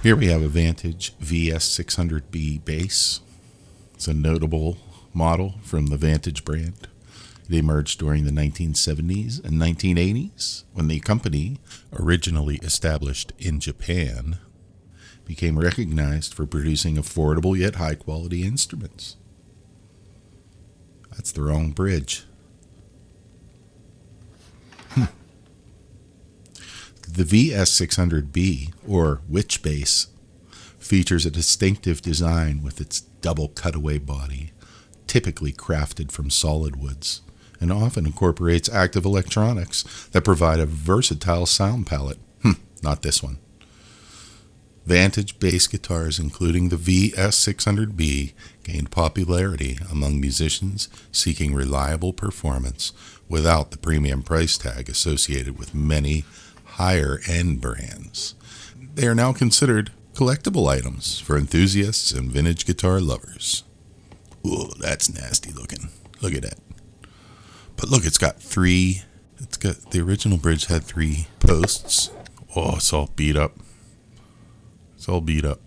Here we have a Vantage VS600B bass. It's a notable model from the Vantage brand. It emerged during the 1970s and 1980s when the company, originally established in Japan, became recognized for producing affordable yet high-quality instruments. That's the wrong bridge. The VS600B, or witch bass, features a distinctive design with its double cutaway body, typically crafted from solid woods, and often incorporates active electronics that provide a versatile sound palette. Not this one. Vantage bass guitars, including the VS600B, gained popularity among musicians seeking reliable performance without the premium price tag associated with many higher-end brands. They are now considered collectible items for enthusiasts and vintage guitar lovers. Ooh, that's nasty looking. Look at that. But look, the original bridge had 3 posts. Oh, it's all beat up. It's all beat up.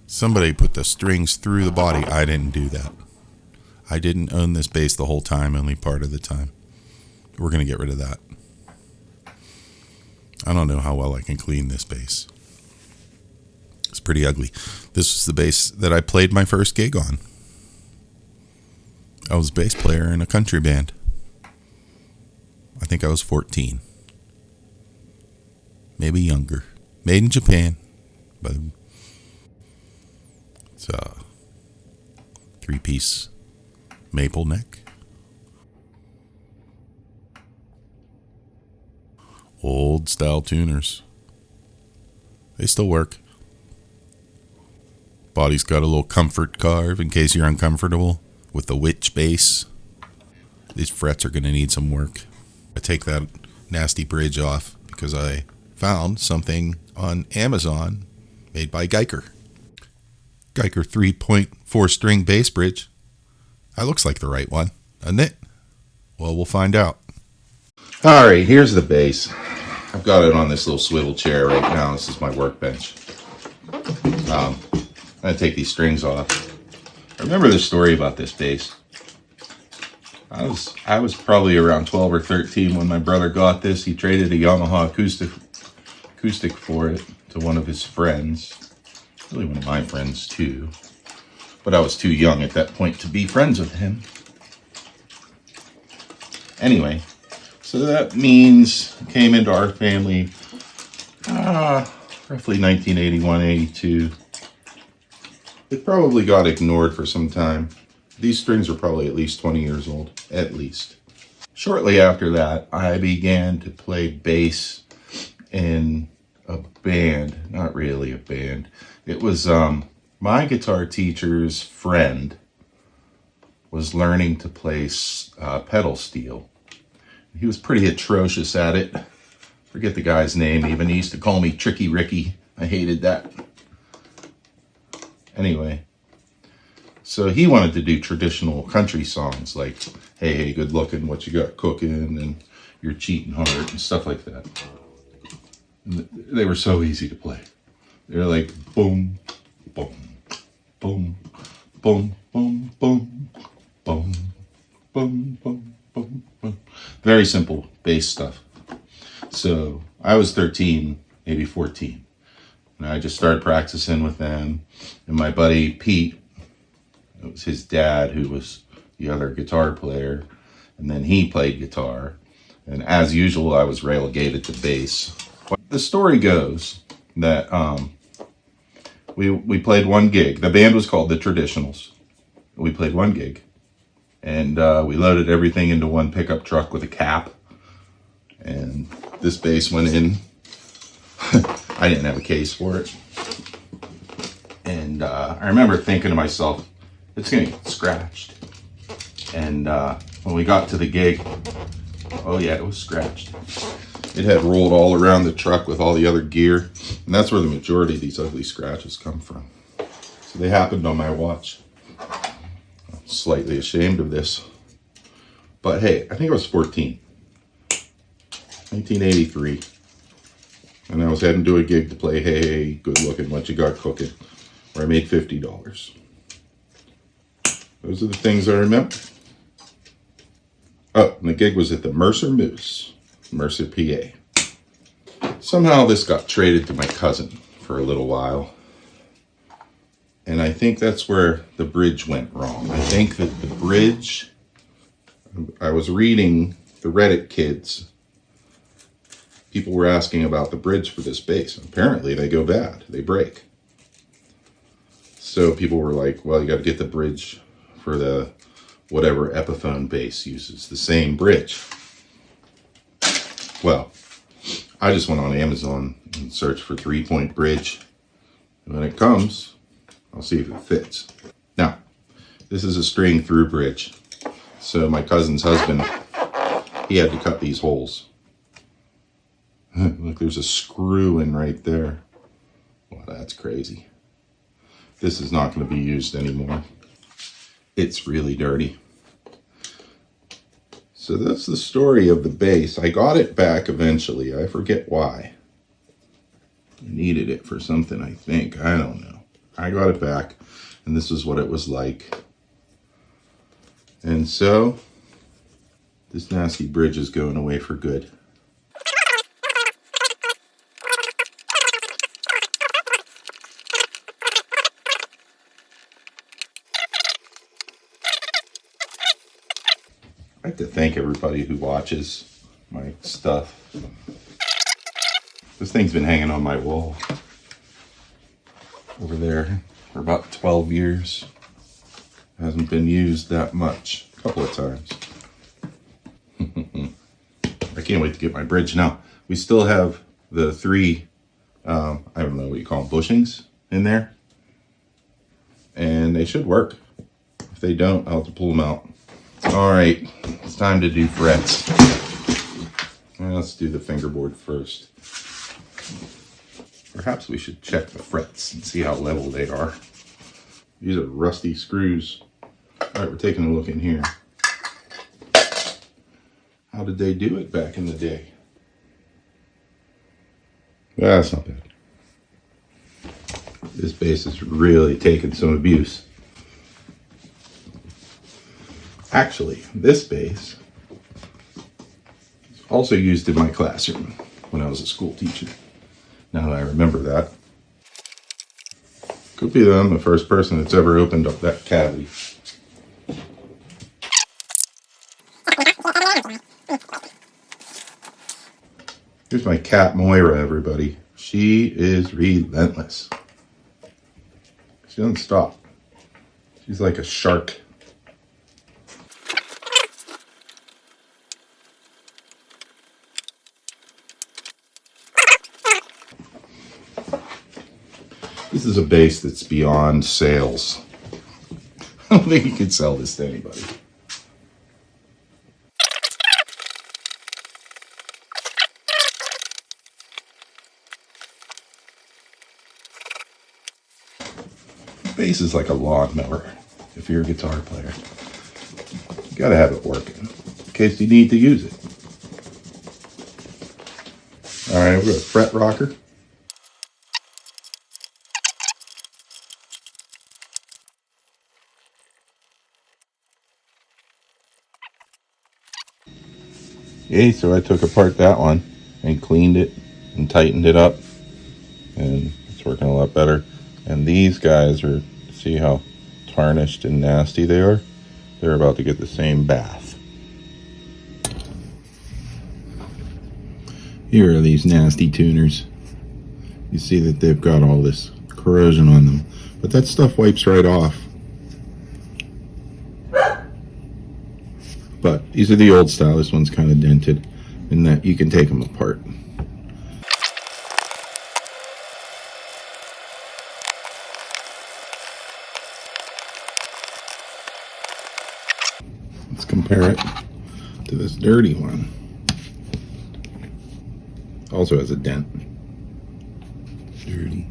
Somebody put the strings through the body. I didn't do that. I didn't own this bass the whole time, only part of the time. We're going to get rid of that. I don't know how well I can clean this bass. It's pretty ugly. This was the bass that I played my first gig on. I was a bass player in a country band. I think I was 14. Maybe younger. Made in Japan. But it's a 3-piece maple neck. Old style tuners. They still work. Body's got a little comfort carve in case you're uncomfortable with the witch bass. These frets are going to need some work. I take that nasty bridge off because I found something on Amazon made by Geiger. Geiger 3.4 string bass bridge. That looks like the right one, doesn't it? Well, we'll find out. Alright, here's the bass. I've got it on this little swivel chair right now. This is my workbench. I'm going to take these strings off. I remember the story about this bass. I was probably around 12 or 13 when my brother got this. He traded a Yamaha acoustic for it to one of his friends. Really one of my friends too. But I was too young at that point to be friends with him. Anyway, so that means it came into our family roughly 1981, 82. It probably got ignored for some time. These strings are probably at least 20 years old, at least. Shortly after that, I began to play bass in a band. Not really a band. It was my guitar teacher's friend was learning to play pedal steel. He was pretty atrocious at it. Forget the guy's name even. He used to call me Tricky Ricky. I hated that. Anyway, so he wanted to do traditional country songs like, hey, good looking, what you got cooking, and you're cheating hard, and stuff like that. And they were so easy to play. They're like boom, boom, boom, boom, boom, boom, boom, boom, boom, boom, boom. Very simple bass stuff. So I was 13, maybe 14. And I just started practicing with them. And my buddy Pete, it was his dad who was the other guitar player. And then he played guitar. And as usual, I was relegated to bass. The story goes that we played one gig. The band was called The Traditionals. We played one gig. And we loaded everything into one pickup truck with a cap. And this bass went in. I didn't have a case for it. And I remember thinking to myself, it's going to get scratched. And when we got to the gig, oh yeah, it was scratched. It had rolled all around the truck with all the other gear. And that's where the majority of these ugly scratches come from. So they happened on my watch. I'm slightly ashamed of this. But hey, I think I was 14. 1983. and I was heading to a gig to play Hey, Good Looking, What You Got Cooking, where I made $50. Those are the things I remember. Oh, and the gig was at the Mercer Moose, Mercer, PA. Somehow this got traded to my cousin for a little while. And I think that's where the bridge went wrong. I think that the bridge, I was reading the Reddit kids. People were asking about the bridge for this bass. Apparently they go bad, they break. So people were like, well, you got to get the bridge for the whatever Epiphone bass uses, the same bridge. Well, I just went on Amazon and searched for 3-point bridge. And when it comes, I'll see if it fits. Now, this is a string through bridge. So my cousin's husband, he had to cut these holes. Look, there's a screw in right there. Wow, that's crazy. This is not going to be used anymore. It's really dirty. So that's the story of the bass. I got it back eventually. I forget why. I needed it for something, I think. I don't know. I got it back, and this is what it was like. And so, this nasty bridge is going away for good. I'd like to thank everybody who watches my stuff. This thing's been hanging on my wall over there for about 12 years. Hasn't been used that much. A couple of times. I can't wait to get my bridge. Now, we still have the 3, I don't know what you call them, bushings in there. And they should work. If they don't, I'll have to pull them out. All right, it's time to do frets. Let's do the fingerboard first. Perhaps we should check the frets and see how level they are. These are rusty screws. All right, we're taking a look in here. How did they do it back in the day? That's not bad. This bass has really taken some abuse. Actually, this bass is also used in my classroom when I was a school teacher. Now that I remember that. Could be that I'm the first person that's ever opened up that cavity. Here's my cat Moira, everybody. She is relentless. She doesn't stop. She's like a shark. This is a bass that's beyond sales. I don't think you could sell this to anybody. Bass is like a lawnmower if you're a guitar player. You gotta have it working in case you need to use it. All right, we've got a fret rocker. Okay, so I took apart that one and cleaned it and tightened it up, and it's working a lot better. And these guys are, see how tarnished and nasty they are? They're about to get the same bath. Here are these nasty tuners. You see that they've got all this corrosion on them, but that stuff wipes right off. But these are the old style. This one's kind of dented, and that you can take them apart. Let's compare it to this dirty one. Also has a dent. Dirty.